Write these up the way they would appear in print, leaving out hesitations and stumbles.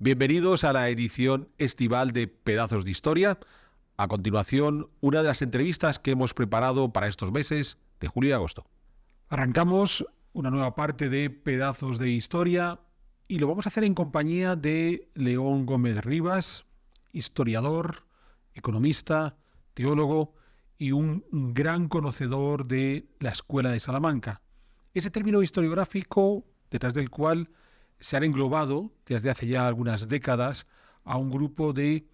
Bienvenidos a la edición estival de Pedazos de Historia. A continuación, una de las entrevistas que hemos preparado para estos meses de julio y agosto. Arrancamos una nueva parte de Pedazos de Historia y lo vamos a hacer en compañía de León Gómez Rivas, historiador, economista, teólogo y un gran conocedor de la Escuela de Salamanca. Ese término historiográfico detrás del cual se han englobado desde hace ya algunas décadas a un grupo de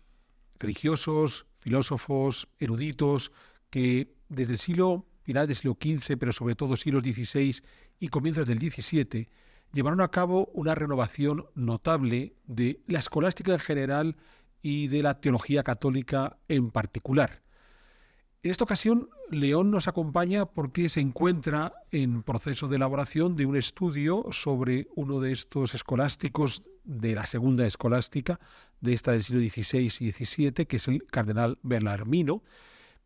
religiosos, filósofos, eruditos que desde el finales del siglo XV, pero sobre todo siglos XVI y comienzos del XVII, llevaron a cabo una renovación notable de la escolástica en general y de la teología católica en particular. En esta ocasión, León nos acompaña porque se encuentra en proceso de elaboración de un estudio sobre uno de estos escolásticos de la segunda escolástica, de esta del siglo XVI y XVII, que es el cardenal Bellarmino.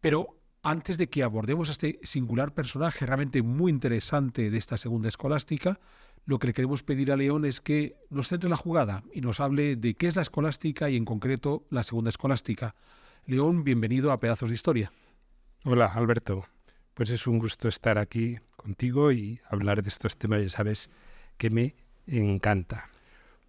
Pero antes de que abordemos a este singular personaje realmente muy interesante de esta segunda escolástica, lo que le queremos pedir a León es que nos centre la jugada y nos hable de qué es la escolástica y en concreto la segunda escolástica. León, bienvenido a Pedazos de Historia. Hola, Alberto. Pues es un gusto estar aquí contigo y hablar de estos temas, ya sabes, que me encanta.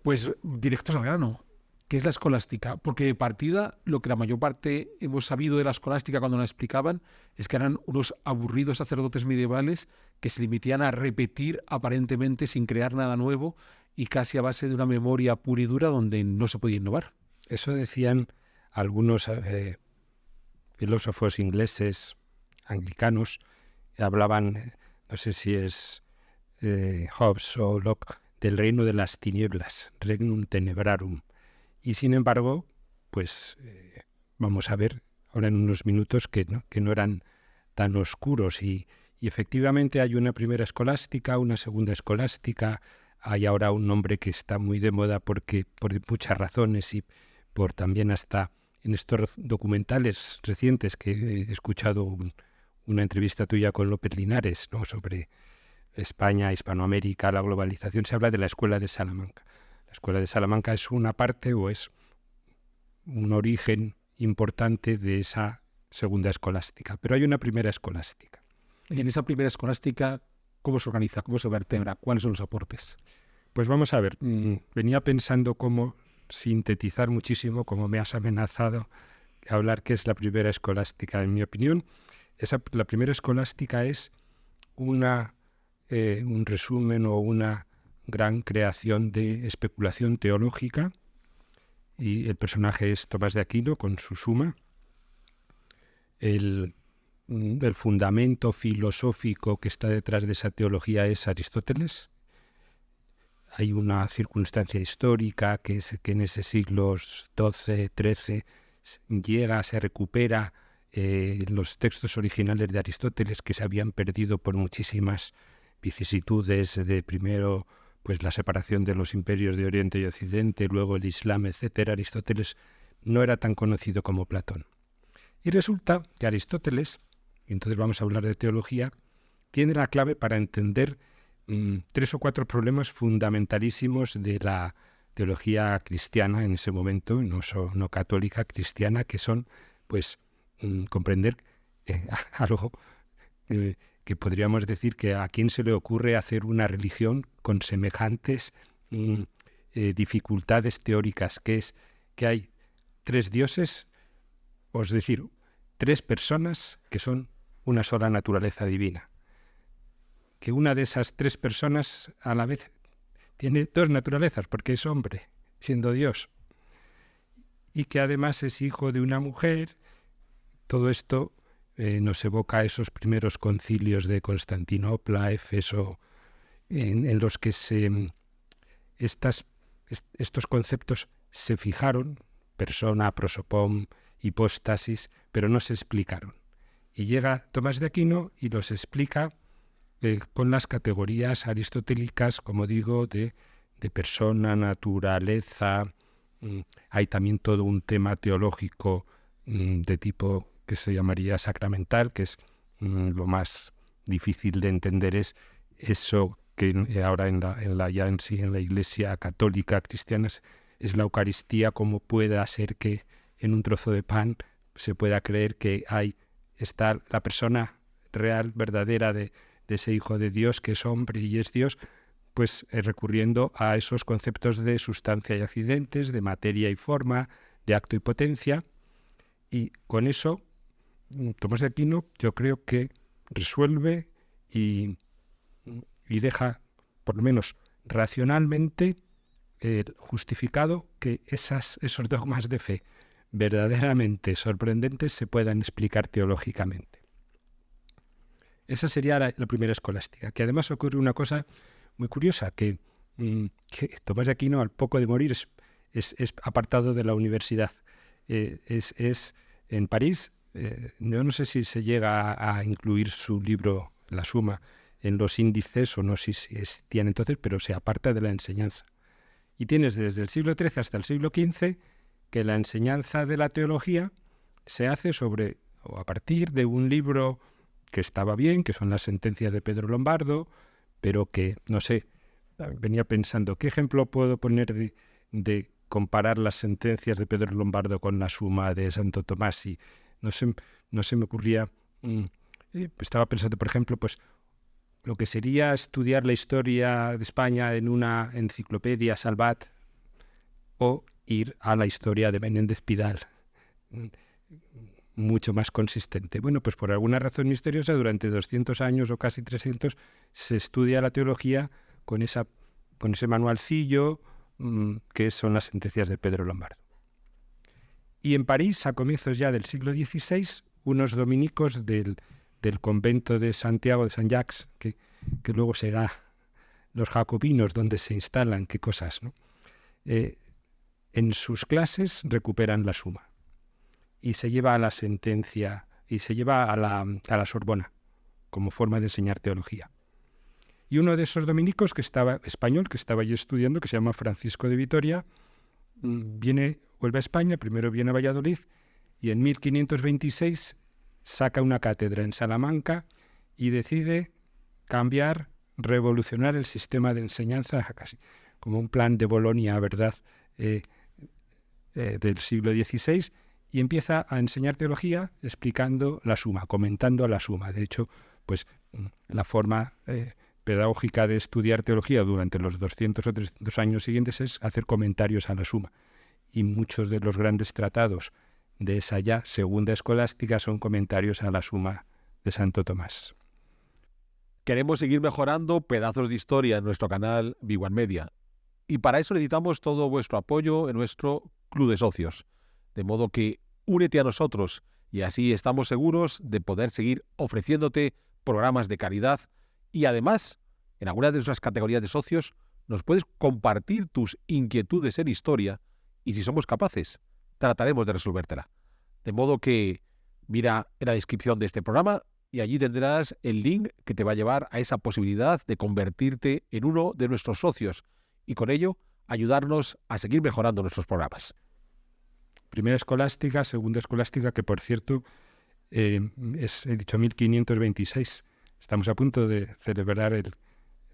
Pues directos al grano. ¿Qué es la escolástica? Porque de partida, lo que la mayor parte hemos sabido de la escolástica cuando la explicaban es que eran unos aburridos sacerdotes medievales que se limitían a repetir aparentemente sin crear nada nuevo y casi a base de una memoria pura y dura donde no se podía innovar. Eso decían algunos filósofos ingleses, anglicanos, hablaban, no sé si es Hobbes o Locke, del reino de las tinieblas, regnum tenebrarum. Y sin embargo, pues vamos a ver ahora en unos minutos que no eran tan oscuros. Y efectivamente hay una primera escolástica, una segunda escolástica, hay ahora un nombre que está muy de moda porque por muchas razones y por también hasta en estos documentales recientes que he escuchado una entrevista tuya con López Linares, ¿no?, sobre España, Hispanoamérica, la globalización, se habla de la Escuela de Salamanca. La Escuela de Salamanca es una parte o es un origen importante de esa segunda escolástica, pero hay una primera escolástica. Y en esa primera escolástica, ¿cómo se organiza? ¿Cómo se vertebra? ¿Cuáles son los aportes? Pues vamos a ver, venía pensando cómo sintetizar muchísimo, como me has amenazado, hablar qué es la primera escolástica. En mi opinión, la primera escolástica es un resumen o una gran creación de especulación teológica, y el personaje es Tomás de Aquino con su Suma. El fundamento filosófico que está detrás de esa teología es Aristóteles. Hay una circunstancia histórica que es que en ese siglo XII, XIII se recupera los textos originales de Aristóteles que se habían perdido por muchísimas vicisitudes de primero pues la separación de los imperios de Oriente y Occidente, luego el Islam, etcétera. Aristóteles no era tan conocido como Platón. Y resulta que Aristóteles, y entonces vamos a hablar de teología, tiene la clave para entender 3 o 4 problemas fundamentalísimos de la teología cristiana en ese momento, no católica, cristiana, que son pues comprender algo que podríamos decir que a quién se le ocurre hacer una religión con semejantes dificultades teóricas, que es que hay 3 dioses, es decir, 3 personas que son una sola naturaleza divina. Que una de esas 3 personas a la vez tiene 2 naturalezas, porque es hombre, siendo Dios, y que además es hijo de una mujer. Todo esto nos evoca a esos primeros concilios de Constantinopla, Éfeso, en los que estos conceptos se fijaron, persona, prosopón, hipóstasis, pero no se explicaron. Y llega Tomás de Aquino y los explica con las categorías aristotélicas, como digo, de persona, naturaleza. Hay también todo un tema teológico de tipo que se llamaría sacramental, que es lo más difícil de entender, es eso que ahora en la Iglesia católica cristiana es la Eucaristía, cómo pueda ser que en un trozo de pan se pueda creer que está la persona real, verdadera de ese Hijo de Dios, que es hombre y es Dios, pues recurriendo a esos conceptos de sustancia y accidentes, de materia y forma, de acto y potencia. Y con eso, Tomás de Aquino, yo creo que resuelve y deja, por lo menos racionalmente, justificado que esos dogmas de fe verdaderamente sorprendentes se puedan explicar teológicamente. Esa sería la primera escolástica, que además ocurre una cosa muy curiosa, que Tomás de Aquino, al poco de morir, es apartado de la universidad. Es en París. Yo no sé si se llega a incluir su libro, La Suma, en los índices, o no sé si existían entonces, pero se aparta de la enseñanza. Y tienes desde el siglo XIII hasta el siglo XV que la enseñanza de la teología se hace o a partir de un libro que estaba bien, que son las sentencias de Pedro Lombardo, pero que, no sé, venía pensando, ¿qué ejemplo puedo poner de comparar las sentencias de Pedro Lombardo con la Suma de Santo Tomás? Y no se me ocurría, estaba pensando, por ejemplo, pues lo que sería estudiar la historia de España en una enciclopedia Salvat, o ir a la historia de Menéndez Pidal, mucho más consistente. Bueno, pues por alguna razón misteriosa, durante 200 años o casi 300, se estudia la teología con ese manualcillo que son las sentencias de Pedro Lombardo. Y en París, a comienzos ya del siglo XVI, unos dominicos del convento de Santiago de Saint-Jacques, que luego será los jacobinos donde se instalan, qué cosas, ¿no? En sus clases recuperan la Suma y se lleva a la sentencia y se lleva a la Sorbona como forma de enseñar teología. Y uno de esos dominicos español que estaba allí estudiando, que se llama Francisco de Vitoria, vuelve a España, primero viene a Valladolid, y en 1526 saca una cátedra en Salamanca y decide revolucionar el sistema de enseñanza, casi como un plan de Bolonia, ¿verdad?, del siglo XVI, y empieza a enseñar teología explicando la Suma, comentando la Suma. De hecho, pues la forma pedagógica de estudiar teología durante los 200 o 300 años siguientes es hacer comentarios a la Suma. Y muchos de los grandes tratados de esa ya segunda escolástica son comentarios a la Suma de Santo Tomás. Queremos seguir mejorando pedazos de historia en nuestro canal Big One Media. Y para eso necesitamos todo vuestro apoyo en nuestro Club de Socios. De modo que únete a nosotros y así estamos seguros de poder seguir ofreciéndote programas de calidad y además, en algunas de nuestras categorías de socios, nos puedes compartir tus inquietudes en historia y si somos capaces, trataremos de resolvértela. De modo que mira en la descripción de este programa y allí tendrás el link que te va a llevar a esa posibilidad de convertirte en uno de nuestros socios y con ello ayudarnos a seguir mejorando nuestros programas. Primera escolástica, segunda escolástica, que por cierto he dicho 1526. Estamos a punto de celebrar el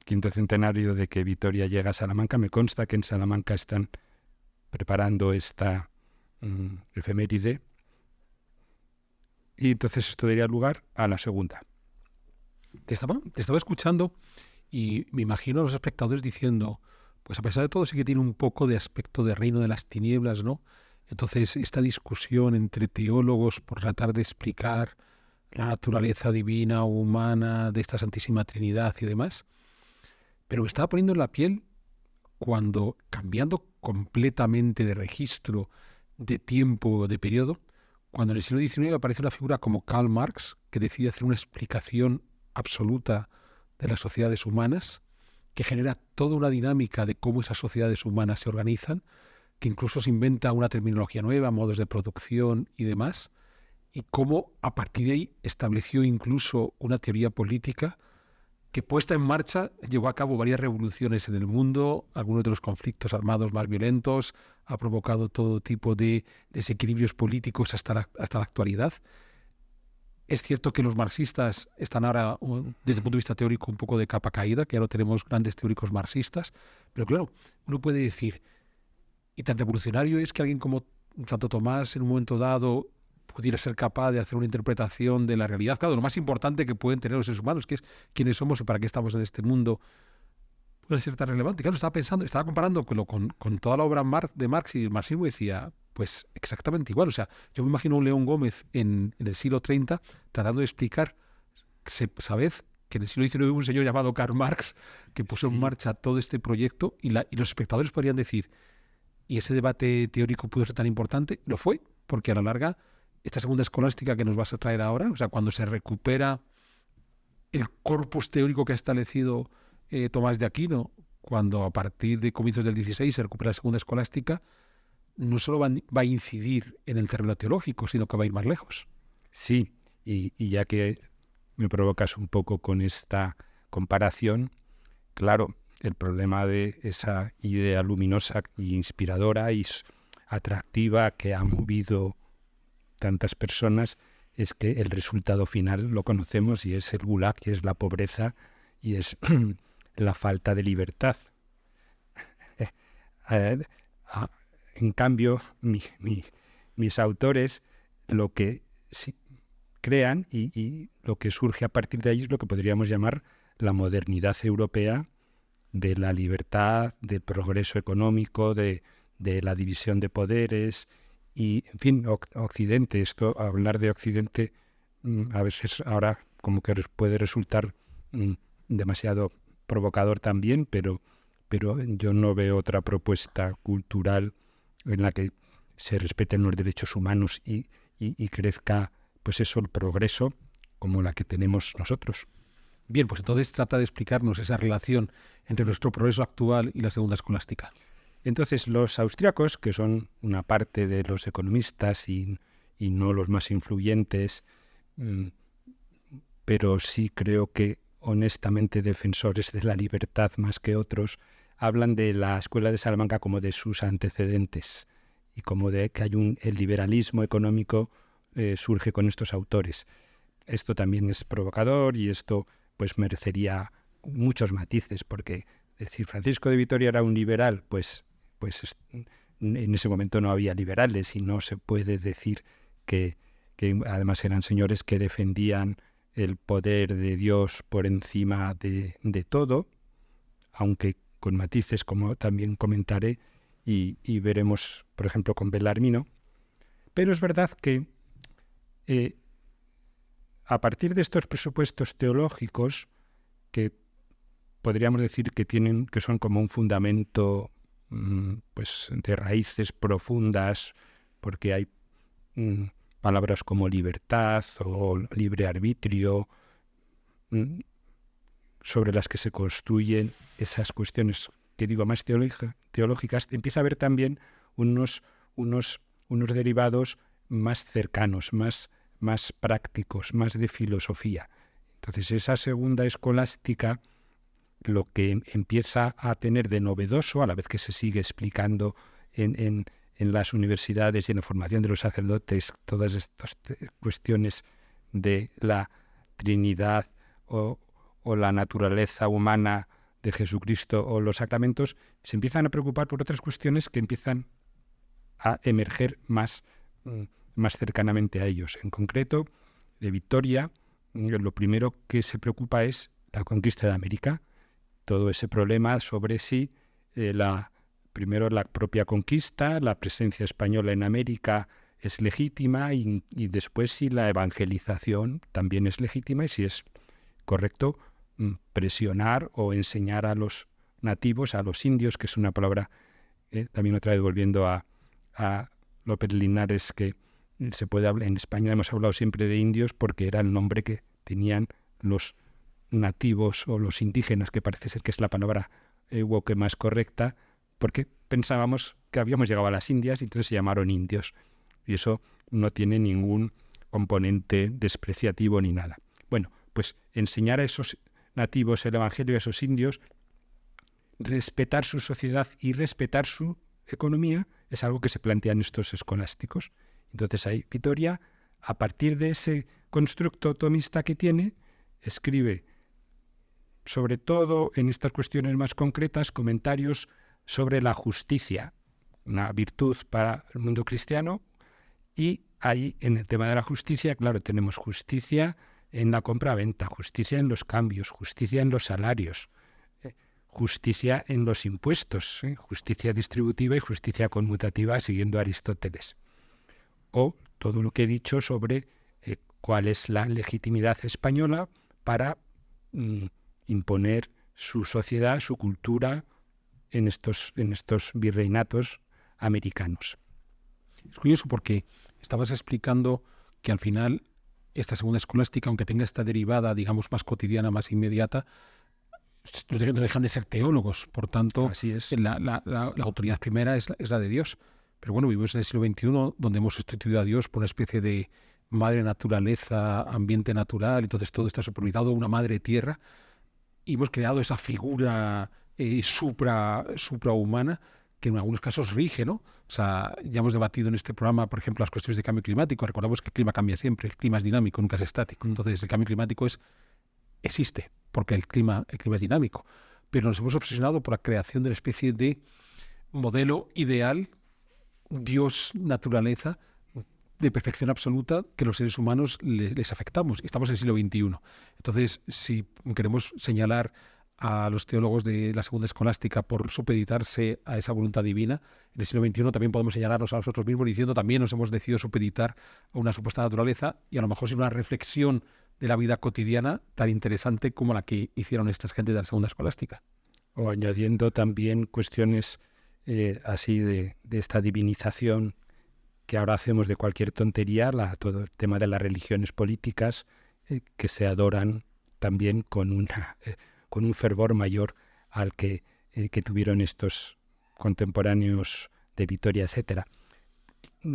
quinto centenario de que Vitoria llega a Salamanca. Me consta que en Salamanca están preparando esta efeméride. Y entonces esto daría lugar a la segunda. Te estaba escuchando y me imagino a los espectadores diciendo, pues a pesar de todo sí que tiene un poco de aspecto de reino de las tinieblas, ¿no? Entonces esta discusión entre teólogos por tratar de explicar la naturaleza divina o humana de esta Santísima Trinidad y demás, pero me estaba poniendo en la piel cuando, cambiando completamente de registro, de tiempo, de periodo, cuando en el siglo XIX aparece una figura como Karl Marx, que decide hacer una explicación absoluta de las sociedades humanas, que genera toda una dinámica de cómo esas sociedades humanas se organizan, que incluso se inventa una terminología nueva, modos de producción y demás, y cómo a partir de ahí estableció incluso una teoría política que puesta en marcha llevó a cabo varias revoluciones en el mundo, algunos de los conflictos armados más violentos, ha provocado todo tipo de desequilibrios políticos hasta la actualidad. Es cierto que los marxistas están ahora, desde el punto de vista teórico, un poco de capa caída, que ya no tenemos grandes teóricos marxistas, pero claro, uno puede decir, Y tan revolucionario es que alguien como Santo Tomás en un momento dado pudiera ser capaz de hacer una interpretación de la realidad. Claro, lo más importante que pueden tener los seres humanos, que es quiénes somos y para qué estamos en este mundo, puede ser tan relevante. Claro, estaba comparando con toda la obra de Marx y el marxismo y decía, pues exactamente igual. O sea, yo me imagino a un León Gómez en el siglo 30 tratando de explicar, sabed que en el siglo XIX hubo un señor llamado Karl Marx que puso en marcha todo este proyecto y los espectadores podrían decir, ¿y ese debate teórico pudo ser tan importante? Lo fue, porque a la larga, esta segunda escolástica que nos vas a traer ahora, o sea, cuando se recupera el corpus teórico que ha establecido Tomás de Aquino, cuando a partir de comienzos del XVI se recupera la segunda escolástica, no solo va a incidir en el terreno teológico, sino que va a ir más lejos. Sí, y ya que me provocas un poco con esta comparación, claro, el problema de esa idea luminosa y inspiradora y atractiva que ha movido tantas personas es que el resultado final lo conocemos y es el gulag, y es la pobreza y es la falta de libertad. En cambio, mis autores lo que crean y lo que surge a partir de ahí es lo que podríamos llamar la modernidad europea de la libertad, del progreso económico, de la división de poderes y, en fin, Occidente. Hablar de Occidente a veces ahora como que puede resultar demasiado provocador también, pero yo no veo otra propuesta cultural en la que se respeten los derechos humanos y crezca, pues eso, el progreso como la que tenemos nosotros. Bien, pues entonces trata de explicarnos esa relación entre nuestro progreso actual y la segunda escolástica. Entonces, los austríacos, que son una parte de los economistas y no los más influyentes, pero sí creo que honestamente defensores de la libertad más que otros, hablan de la Escuela de Salamanca como de sus antecedentes y como de que hay el liberalismo económico surge con estos autores. Esto también es provocador y esto pues merecería muchos matices, porque decir Francisco de Vitoria era un liberal, pues en ese momento no había liberales y no se puede decir que además eran señores que defendían el poder de Dios por encima de todo, aunque con matices, como también comentaré y veremos, por ejemplo, con Bellarmino. Pero es verdad que a partir de estos presupuestos teológicos, que podríamos decir que son como un fundamento pues de raíces profundas, porque hay palabras como libertad o libre arbitrio, sobre las que se construyen esas cuestiones que digo más teológicas, empieza a haber también unos derivados más cercanos, más prácticos, más de filosofía. Entonces esa segunda escolástica lo que empieza a tener de novedoso, a la vez que se sigue explicando en las universidades y en la formación de los sacerdotes todas estas cuestiones de la Trinidad o la naturaleza humana de Jesucristo o los sacramentos, se empiezan a preocupar por otras cuestiones que empiezan a emerger más cercanamente a ellos. En concreto, de Vitoria, lo primero que se preocupa es la conquista de América, todo ese problema sobre si primero la propia conquista, la presencia española en América es legítima y después si la evangelización también es legítima y si es correcto presionar o enseñar a los nativos, a los indios, que es una palabra también otra vez volviendo a López Linares, que se puede hablar, en España hemos hablado siempre de indios porque era el nombre que tenían los nativos o los indígenas, que parece ser que es la palabra que más correcta, porque pensábamos que habíamos llegado a las Indias y entonces se llamaron indios. Y eso no tiene ningún componente despreciativo ni nada. Bueno, pues enseñar a esos nativos el Evangelio, a esos indios, respetar su sociedad y respetar su economía, es algo que se plantean estos escolásticos. Entonces ahí Vitoria, a partir de ese constructo tomista que tiene, escribe sobre todo en estas cuestiones más concretas comentarios sobre la justicia, una virtud para el mundo cristiano. Y ahí, en el tema de la justicia, claro, tenemos justicia en la compra-venta, justicia en los cambios, justicia en los salarios, justicia en los impuestos, justicia distributiva y justicia conmutativa, siguiendo a Aristóteles. O todo lo que he dicho sobre cuál es la legitimidad española para imponer su sociedad, su cultura en estos virreinatos americanos. Es curioso porque estabas explicando que al final esta segunda escolástica, aunque tenga esta derivada, digamos, más cotidiana, más inmediata, no dejan de ser teólogos. Por tanto, así es. La autoridad primera es la de Dios. Pero bueno, vivimos en el siglo XXI donde hemos sustituido a Dios por una especie de madre naturaleza, ambiente natural, entonces todo está supervisado, una madre tierra, y hemos creado esa figura suprahumana que en algunos casos rige, ¿no? O sea, ya hemos debatido en este programa, por ejemplo, las cuestiones de cambio climático. Recordamos que el clima cambia siempre, el clima es dinámico, nunca es estático. Entonces, el cambio climático existe, porque el clima es dinámico. Pero nos hemos obsesionado por la creación de una especie de modelo ideal, Dios, naturaleza, de perfección absoluta, que los seres humanos les afectamos. Estamos en el siglo XXI. Entonces, si queremos señalar a los teólogos de la segunda escolástica por supeditarse a esa voluntad divina, en el siglo XXI también podemos señalarnos a nosotros mismos diciendo también nos hemos decidido supeditar a una supuesta naturaleza y a lo mejor sin una reflexión de la vida cotidiana tan interesante como la que hicieron estas gentes de la segunda escolástica. O añadiendo también cuestiones así de esta divinización que ahora hacemos de cualquier tontería, todo el tema de las religiones políticas que se adoran también con un fervor mayor al que tuvieron estos contemporáneos de Vitoria, etcétera.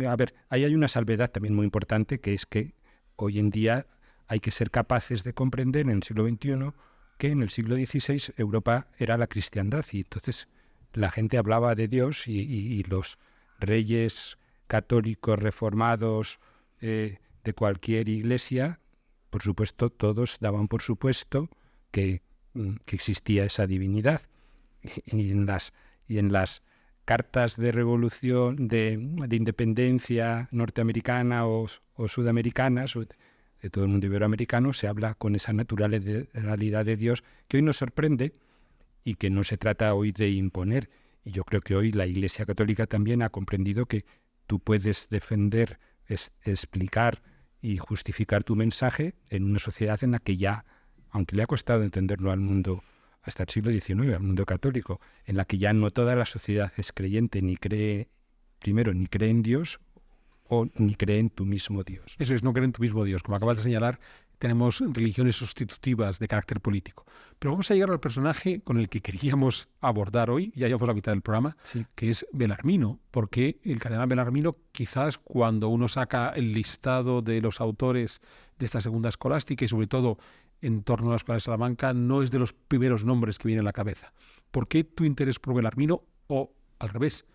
A ver, ahí hay una salvedad también muy importante, que es que hoy en día hay que ser capaces de comprender en el siglo XXI que en el siglo XVI Europa era la cristiandad y entonces la gente hablaba de Dios y los reyes católicos reformados de cualquier iglesia, por supuesto, todos daban por supuesto que existía esa divinidad. Y en las cartas de revolución, de independencia norteamericana o sudamericanas, de todo el mundo iberoamericano, se habla con esa naturalidad de Dios que hoy nos sorprende y que no se trata hoy de imponer. Y yo creo que hoy la Iglesia Católica también ha comprendido que tú puedes defender, explicar y justificar tu mensaje en una sociedad en la que ya, aunque le ha costado entenderlo al mundo hasta el siglo XIX, al mundo católico, en la que ya no toda la sociedad es creyente, ni cree en Dios o ni cree en tu mismo Dios. Eso es, no cree en tu mismo Dios. Como acabas de señalar, tenemos religiones sustitutivas de carácter político. Pero vamos a llegar al personaje con el que queríamos abordar hoy, ya llevamos la mitad del programa, sí, que es Belarmino, porque el cardenal Belarmino, quizás cuando uno saca el listado de los autores de esta segunda escolástica y sobre todo en torno a la Escuela de Salamanca, no es de los primeros nombres que viene a la cabeza. ¿Por qué tu interés por Belarmino o al revés?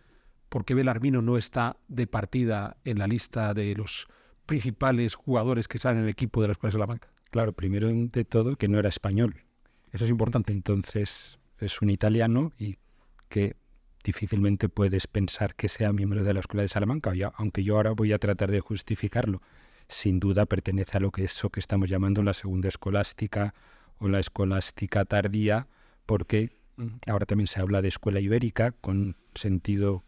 ¿Por qué Belarmino no está de partida en la lista de los principales jugadores que salen en el equipo de la Escuela de Salamanca? Claro, primero de todo que no era español. Eso es importante. Entonces es un italiano y que difícilmente puedes pensar que sea miembro de la Escuela de Salamanca, aunque yo ahora voy a tratar de justificarlo. Sin duda pertenece a eso que estamos llamando la segunda escolástica o la escolástica tardía, porque ahora también se habla de escuela ibérica con sentido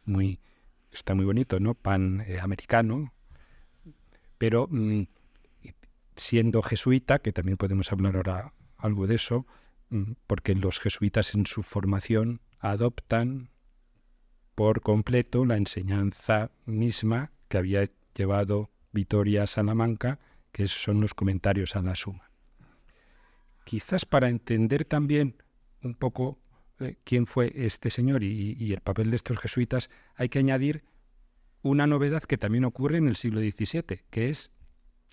está muy bonito, ¿no? Pan-americano, pero siendo jesuita, que también podemos hablar ahora algo de eso, porque los jesuitas en su formación adoptan por completo la enseñanza misma que había llevado Vitoria a Salamanca, que son los comentarios a la Suma. Quizás para entender también un poco quién fue este señor y el papel de estos jesuitas, hay que añadir una novedad que también ocurre en el siglo XVII, que es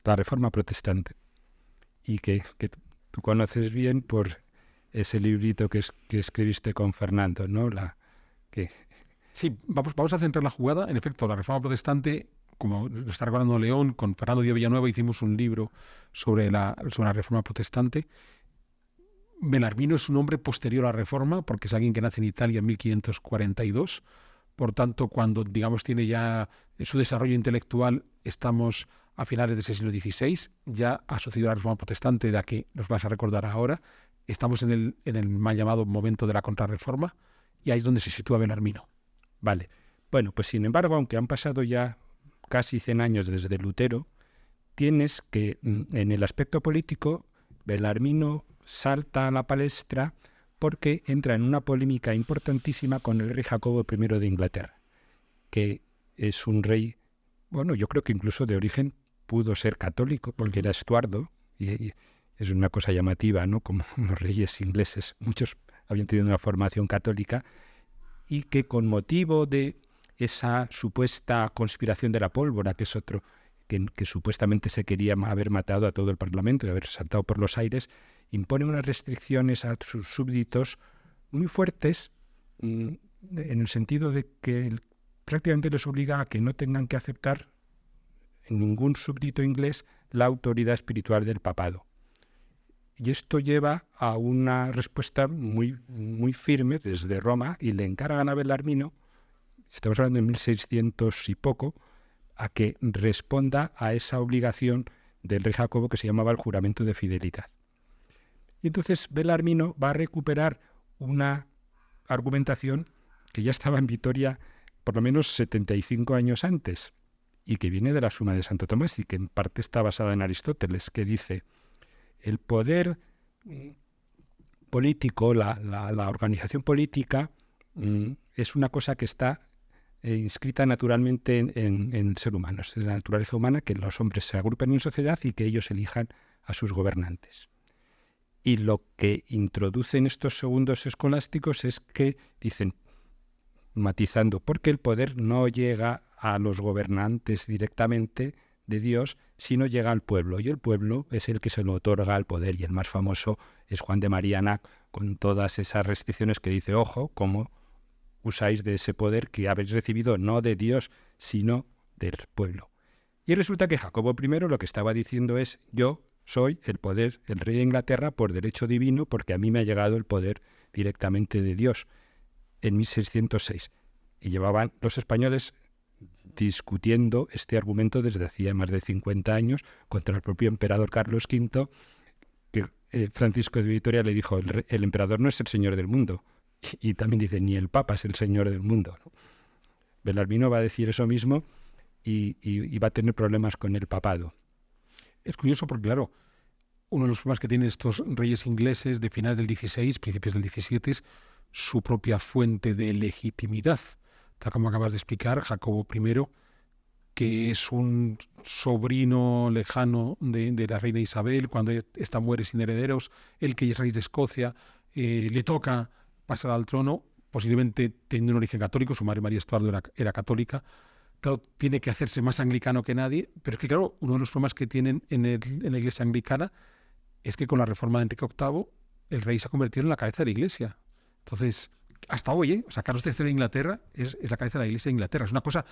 la Reforma Protestante, y que tú conoces bien por ese librito que escribiste con Fernando, ¿no? Sí, vamos a centrar la jugada. En efecto, la Reforma Protestante, como lo está recordando León, con Fernando Díaz Villanueva hicimos un libro sobre la Reforma Protestante. Belarmino es un hombre posterior a la Reforma, porque es alguien que nace en Italia en 1542, Por tanto, cuando, digamos, tiene ya su desarrollo intelectual, estamos a finales del siglo XVI, ya ha sucedido la Reforma Protestante, de la que nos vas a recordar ahora. Estamos en el mal llamado momento de la Contrarreforma, y ahí es donde se sitúa Belarmino. Vale. Bueno, pues sin embargo, aunque han pasado ya casi 100 años desde Lutero, tienes que, en el aspecto político, Belarmino salta a la palestra porque entra en una polémica importantísima con el rey Jacobo I de Inglaterra, que es un rey, bueno, yo creo que incluso de origen pudo ser católico, porque era Estuardo, y es una cosa llamativa, ¿no? Como los reyes ingleses, muchos habían tenido una formación católica, y que con motivo de esa supuesta conspiración de la pólvora, que es otro, que supuestamente se quería haber matado a todo el Parlamento y haber saltado por los aires, impone unas restricciones a sus súbditos muy fuertes, en el sentido de que prácticamente les obliga a que no tengan que aceptar en ningún súbdito inglés la autoridad espiritual del papado. Y esto lleva a una respuesta muy, muy firme desde Roma, y le encargan a Belarmino, estamos hablando de 1600 y poco, a que responda a esa obligación del rey Jacobo que se llamaba el juramento de fidelidad. Y entonces Belarmino va a recuperar una argumentación que ya estaba en Vitoria por lo menos 75 años antes, y que viene de la Suma de Santo Tomás, y que en parte está basada en Aristóteles, que dice: el poder político, la organización política, es una cosa que está inscrita naturalmente en el ser humano. Es de la naturaleza humana que los hombres se agrupen en sociedad y que ellos elijan a sus gobernantes. Y lo que introducen estos segundos escolásticos es que dicen, matizando, porque el poder no llega a los gobernantes directamente de Dios, sino llega al pueblo, y el pueblo es el que se lo otorga al poder, y el más famoso es Juan de Mariana, con todas esas restricciones que dice: ojo, cómo usáis de ese poder que habéis recibido no de Dios, sino del pueblo. Y resulta que Jacobo I lo que estaba diciendo es: yo soy el poder, el rey de Inglaterra por derecho divino, porque a mí me ha llegado el poder directamente de Dios, en 1606. Y llevaban los españoles discutiendo este argumento desde hacía más de 50 años contra el propio emperador Carlos V, que Francisco de Vitoria le dijo: el emperador no es el señor del mundo. Y también dice: ni el Papa es el señor del mundo, ¿no? Belarmino va a decir eso mismo y va a tener problemas con el papado. Es curioso porque, claro, uno de los problemas que tienen estos reyes ingleses de finales del XVI, principios del XVII, es su propia fuente de legitimidad. Tal como acabas de explicar, Jacobo I, que es un sobrino lejano de la reina Isabel, cuando ésta muere sin herederos, el que es rey de Escocia, le toca pasar al trono, posiblemente teniendo un origen católico, su madre María Estuardo era católica. Claro, tiene que hacerse más anglicano que nadie, pero es que, claro, uno de los problemas que tienen en la iglesia anglicana es que con la reforma de Enrique VIII el rey se ha convertido en la cabeza de la iglesia. Entonces, hasta hoy, o sea, Carlos III de Inglaterra es la cabeza de la iglesia de Inglaterra. Es una cosa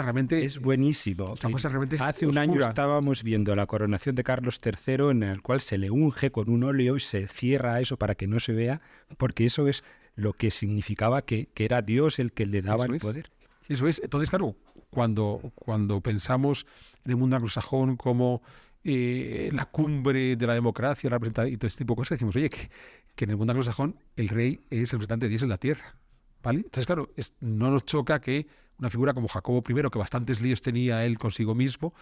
realmente... Es buenísimo. Es una cosa realmente Hace un año estábamos viendo la coronación de Carlos III, en el cual se le unge con un óleo y se cierra eso para que no se vea, porque eso es lo que significaba que era Dios el que le daba el poder. Eso es. Entonces, claro, cuando pensamos en el mundo anglosajón como la cumbre de la democracia, la representación y todo este tipo de cosas, decimos, oye, que en el mundo anglosajón el rey es el representante de Dios en la tierra, ¿vale? Entonces, claro, no nos choca que una figura como Jacobo I, que bastantes líos tenía él consigo mismo,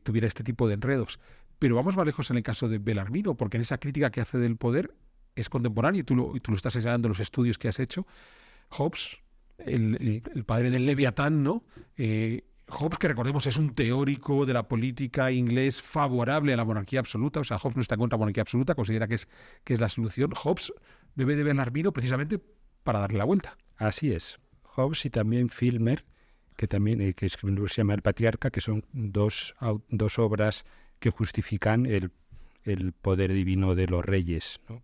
tuviera este tipo de enredos. Pero vamos más lejos en el caso de Belarmino, porque en esa crítica que hace del poder es contemporáneo, y tú lo estás enseñando en los estudios que has hecho. Hobbes, el padre del Leviatán, ¿no? Hobbes, que recordemos, es un teórico de la política inglés favorable a la monarquía absoluta. O sea, Hobbes no está contra la monarquía absoluta, considera que es la solución. Hobbes bebe de Belarmino precisamente para darle la vuelta. Así es. Hobbes y también Filmer, que también que escribe un libro que se llama El Patriarca, que son dos obras que justifican el poder divino de los reyes, ¿no?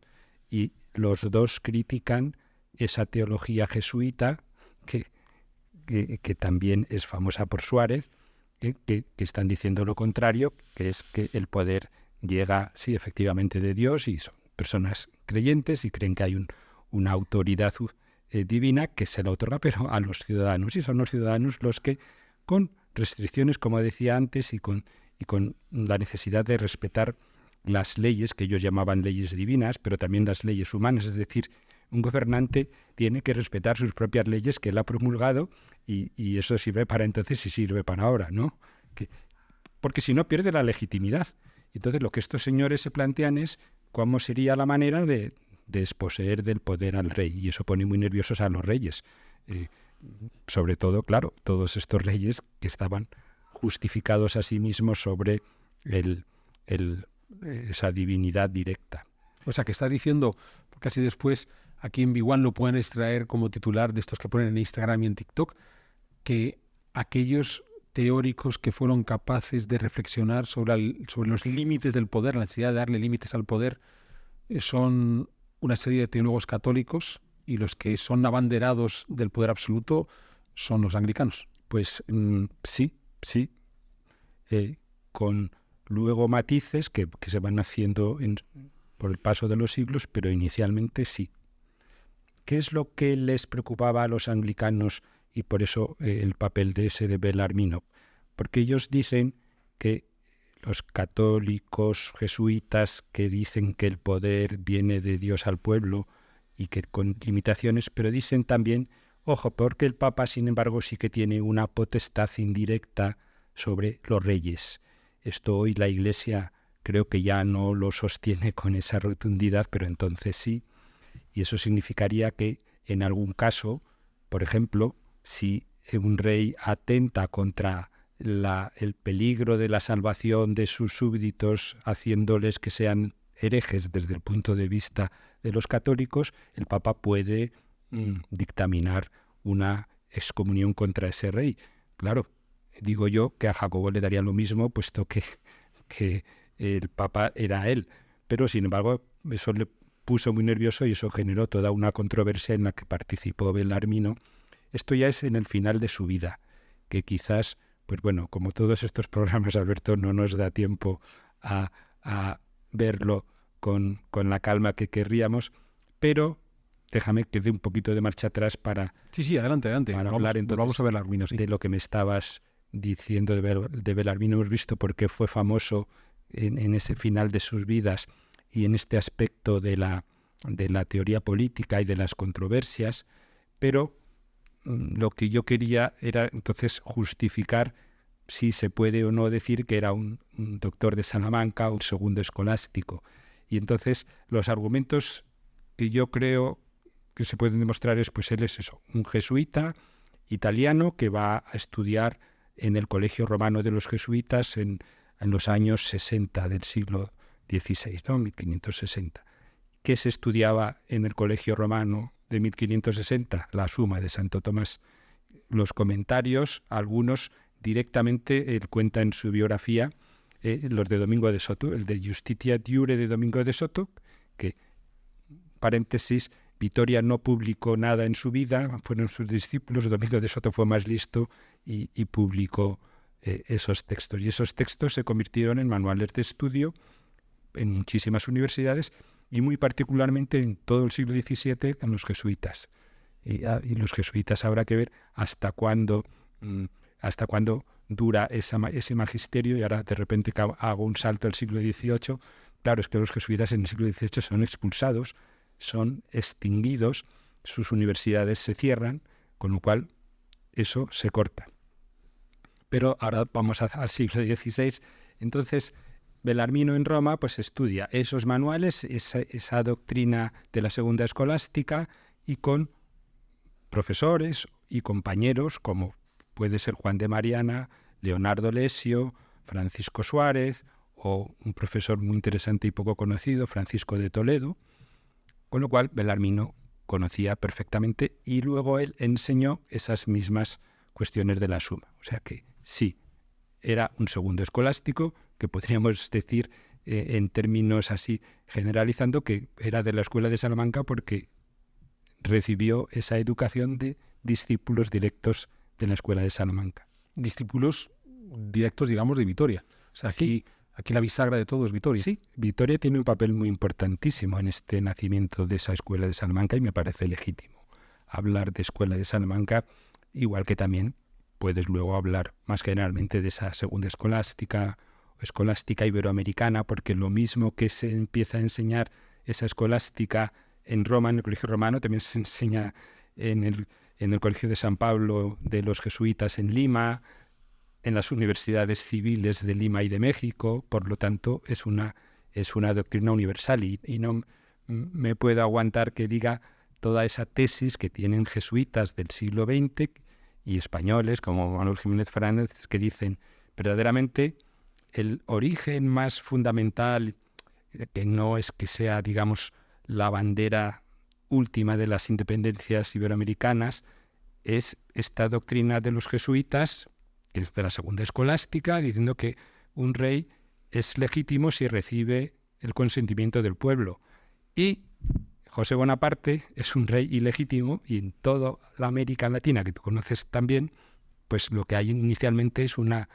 Y los dos critican esa teología jesuita que también es famosa por Suárez, que están diciendo lo contrario, que es que el poder llega, sí, efectivamente de Dios, y son personas creyentes y creen que hay una autoridad divina que se la otorga, pero a los ciudadanos. Y son los ciudadanos los que, con restricciones, como decía antes, y con la necesidad de respetar las leyes que ellos llamaban leyes divinas, pero también las leyes humanas, es decir, un gobernante tiene que respetar sus propias leyes que él ha promulgado y eso sirve para entonces y sirve para ahora, ¿no? Porque si no pierde la legitimidad. Entonces lo que estos señores se plantean es cómo sería la manera de desposeer del poder al rey, y eso pone muy nerviosos a los reyes. Sobre todo, claro, todos estos reyes que estaban justificados a sí mismos sobre esa divinidad directa. O sea, que estás diciendo, porque así después aquí en Big One lo pueden extraer como titular de estos que ponen en Instagram y en TikTok, que aquellos teóricos que fueron capaces de reflexionar sobre los límites del poder, la necesidad de darle límites al poder, son una serie de teólogos católicos, y los que son abanderados del poder absoluto son los anglicanos. Pues sí, con luego matices que se van haciendo por el paso de los siglos, pero inicialmente sí. ¿Qué es lo que les preocupaba a los anglicanos y por eso el papel de Bellarmino? Porque ellos dicen que los católicos jesuitas que dicen que el poder viene de Dios al pueblo y que con limitaciones, pero dicen también, ojo, porque el Papa, sin embargo, sí que tiene una potestad indirecta sobre los reyes. Esto hoy la Iglesia creo que ya no lo sostiene con esa rotundidad, pero entonces sí. Y eso significaría que en algún caso, por ejemplo, si un rey atenta contra el peligro de la salvación de sus súbditos, haciéndoles que sean herejes desde el punto de vista de los católicos, el Papa puede dictaminar una excomunión contra ese rey. Claro, digo yo que a Jacobo le daría lo mismo, puesto que el Papa era él. Pero, sin embargo, eso le puso muy nervioso y eso generó toda una controversia en la que participó Bellarmino. Esto ya es en el final de su vida, que quizás, pues bueno, como todos estos programas, Alberto, no nos da tiempo a verlo con la calma que querríamos, pero déjame que dé un poquito de marcha atrás para... Sí, adelante. Para hablar entonces vamos a Bellarmino, sí. De lo que me estabas diciendo de Bellarmino. Hemos visto por qué fue famoso en ese final de sus vidas y en este aspecto de la teoría política y de las controversias, pero lo que yo quería era entonces justificar si se puede o no decir que era un doctor de Salamanca o un segundo escolástico. Y entonces los argumentos que yo creo que se pueden demostrar es, pues él es eso, un jesuita italiano que va a estudiar en el Colegio Romano de los Jesuitas en los años 60 del siglo XVI, ¿no? 1560. ¿Qué se estudiaba en el Colegio Romano de 1560? La Suma de Santo Tomás. Los comentarios, algunos directamente, él cuenta en su biografía, los de Domingo de Soto, el de Justitia Diure de Domingo de Soto, que, paréntesis, Vitoria no publicó nada en su vida, fueron sus discípulos, Domingo de Soto fue más listo y publicó esos textos. Y esos textos se convirtieron en manuales de estudio en muchísimas universidades y muy particularmente en todo el siglo XVII en los jesuitas. Y los jesuitas habrá que ver hasta cuándo dura ese magisterio, y ahora de repente hago un salto al siglo XVIII. Claro, es que los jesuitas en el siglo XVIII son expulsados, son extinguidos, sus universidades se cierran, con lo cual eso se corta. Pero ahora vamos al siglo XVI. Entonces, Bellarmino en Roma pues estudia esos manuales, esa doctrina de la segunda escolástica, y con profesores y compañeros como puede ser Juan de Mariana, Leonardo Lesio, Francisco Suárez o un profesor muy interesante y poco conocido, Francisco de Toledo, con lo cual Bellarmino conocía perfectamente y luego él enseñó esas mismas cuestiones de la Suma. O sea que sí, era un segundo escolástico, que podríamos decir en términos así generalizando que era de la escuela de Salamanca porque recibió esa educación de discípulos directos de la escuela de Salamanca. Discípulos directos, digamos, de Vitoria. O sea, sí. Aquí la bisagra de todo es Vitoria. Sí, Vitoria tiene un papel muy importantísimo en este nacimiento de esa escuela de Salamanca y me parece legítimo. hablar de escuela de Salamanca, igual que también puedes luego hablar más generalmente de esa segunda escolástica iberoamericana, porque lo mismo que se empieza a enseñar esa escolástica en Roma, en el Colegio Romano, también se enseña en el Colegio de San Pablo de los jesuitas en Lima, en las universidades civiles de Lima y de México. Por lo tanto, es una doctrina universal y no me puedo aguantar que diga toda esa tesis que tienen jesuitas del siglo XX y españoles como Manuel Jiménez Fernández, que dicen verdaderamente el origen más fundamental, que no es que sea, digamos, la bandera última de las independencias iberoamericanas, es esta doctrina de los jesuitas, que es de la segunda escolástica, diciendo que un rey es legítimo si recibe el consentimiento del pueblo. Y José Bonaparte es un rey ilegítimo, y en toda la América Latina, que tú conoces también, pues lo que hay inicialmente es una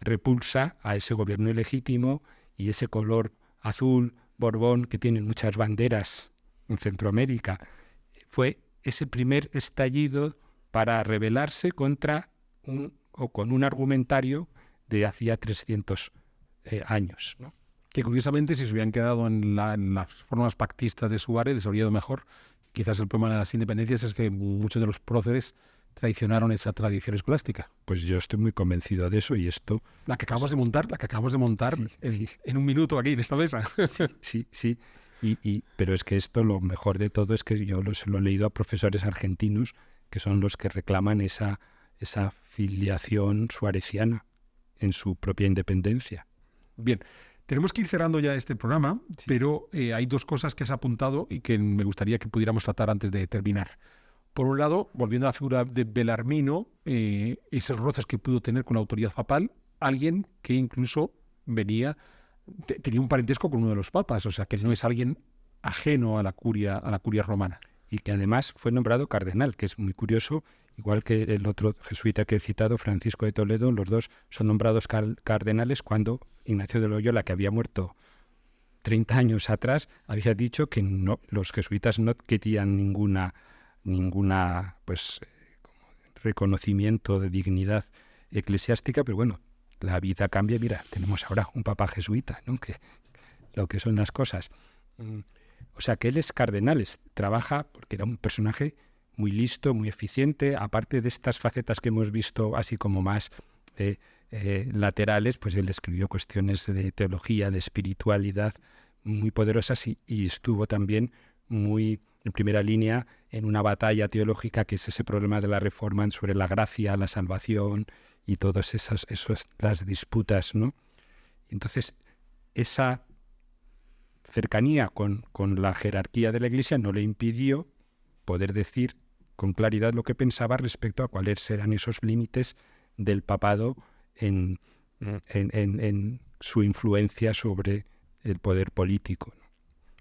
repulsa a ese gobierno ilegítimo y ese color azul, Borbón, que tienen muchas banderas en Centroamérica. Fue ese primer estallido para rebelarse contra con un argumentario de hacía 300 años, ¿no? Que curiosamente, si se hubieran quedado en las formas pactistas de Suárez, les habría ido mejor. Quizás el problema de las independencias es que muchos de los próceres traicionaron esa tradición escolástica. Pues yo estoy muy convencido de eso, y esto... La que acabamos de montar sí. En un minuto aquí en esta mesa. Sí. Pero es que esto, lo mejor de todo es que yo lo he leído a profesores argentinos, que son los que reclaman esa filiación suareciana en su propia independencia. Bien, tenemos que ir cerrando ya este programa, sí. Pero hay dos cosas que has apuntado y que me gustaría que pudiéramos tratar antes de terminar. Por un lado, volviendo a la figura de Belarmino, esos roces que pudo tener con la autoridad papal, alguien que incluso tenía un parentesco con uno de los papas, o sea, que no es alguien ajeno a la curia romana. Y que además fue nombrado cardenal, que es muy curioso, igual que el otro jesuita que he citado, Francisco de Toledo. Los dos son nombrados cardenales cuando Ignacio de Loyola, que había muerto 30 años atrás, había dicho que no, los jesuitas no querían ninguna pues reconocimiento de dignidad eclesiástica, pero bueno, la vida cambia. Mira, tenemos ahora un papa jesuita, ¿no? Que lo que son las cosas. O sea, que él es cardenal, trabaja porque era un personaje muy listo, muy eficiente. Aparte de estas facetas que hemos visto así como más laterales, pues él escribió cuestiones de teología, de espiritualidad muy poderosas, y estuvo también muy en primera línea en una batalla teológica que es ese problema de la Reforma sobre la gracia, la salvación y todas las disputas, ¿no? Entonces, esa cercanía con la jerarquía de la Iglesia no le impidió poder decir con claridad lo que pensaba respecto a cuáles eran esos límites del papado en su influencia sobre el poder político, ¿no?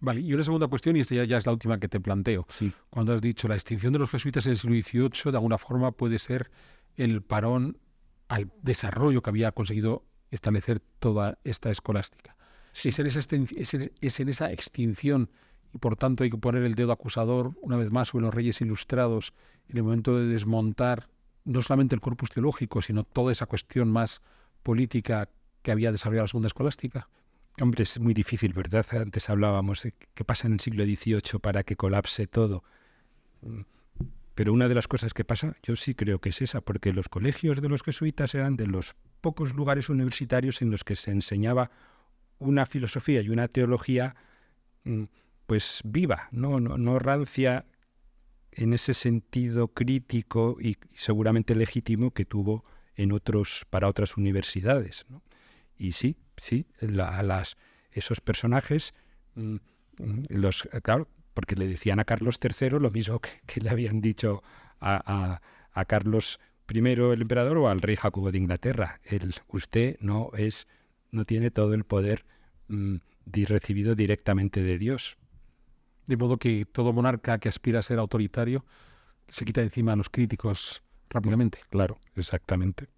Vale, y una segunda cuestión, y esta ya es la última que te planteo. Sí. Cuando has dicho la extinción de los jesuitas en el siglo XVIII, de alguna forma puede ser el parón al desarrollo que había conseguido establecer toda esta escolástica. Sí. Es en esa extinción, y por tanto hay que poner el dedo acusador una vez más sobre los reyes ilustrados en el momento de desmontar no solamente el corpus teológico, sino toda esa cuestión más política que había desarrollado la segunda escolástica. Hombre, es muy difícil, ¿verdad? Antes hablábamos de qué pasa en el siglo XVIII para que colapse todo. Pero una de las cosas que pasa, yo sí creo que es esa, porque los colegios de los jesuitas eran de los pocos lugares universitarios en los que se enseñaba una filosofía y una teología pues viva, no rancia en ese sentido crítico y seguramente legítimo que tuvo para otras universidades, ¿no? Y sí, esos personajes, claro, porque le decían a Carlos III lo mismo que le habían dicho a Carlos I, el emperador, o al rey Jacobo de Inglaterra. Usted no tiene todo el poder recibido directamente de Dios. De modo que todo monarca que aspira a ser autoritario se quita de encima a los críticos rápidamente. Claro, exactamente.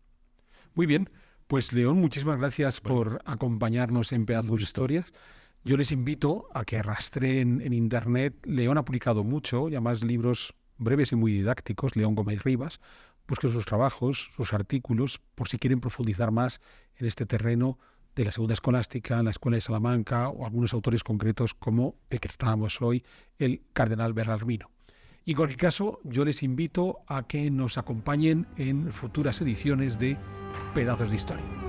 Muy bien. Pues León, muchísimas gracias por acompañarnos en Pedazos de Historias. Yo les invito a que rastreen en Internet. León ha publicado mucho, y además libros breves y muy didácticos, León Gómez Rivas. Busquen sus trabajos, sus artículos, por si quieren profundizar más en este terreno de la segunda escolástica, la Escuela de Salamanca o algunos autores concretos como el que tratábamos hoy, el cardenal Bellarmino. Y en cualquier caso, yo les invito a que nos acompañen en futuras ediciones de Pedazos de Historia.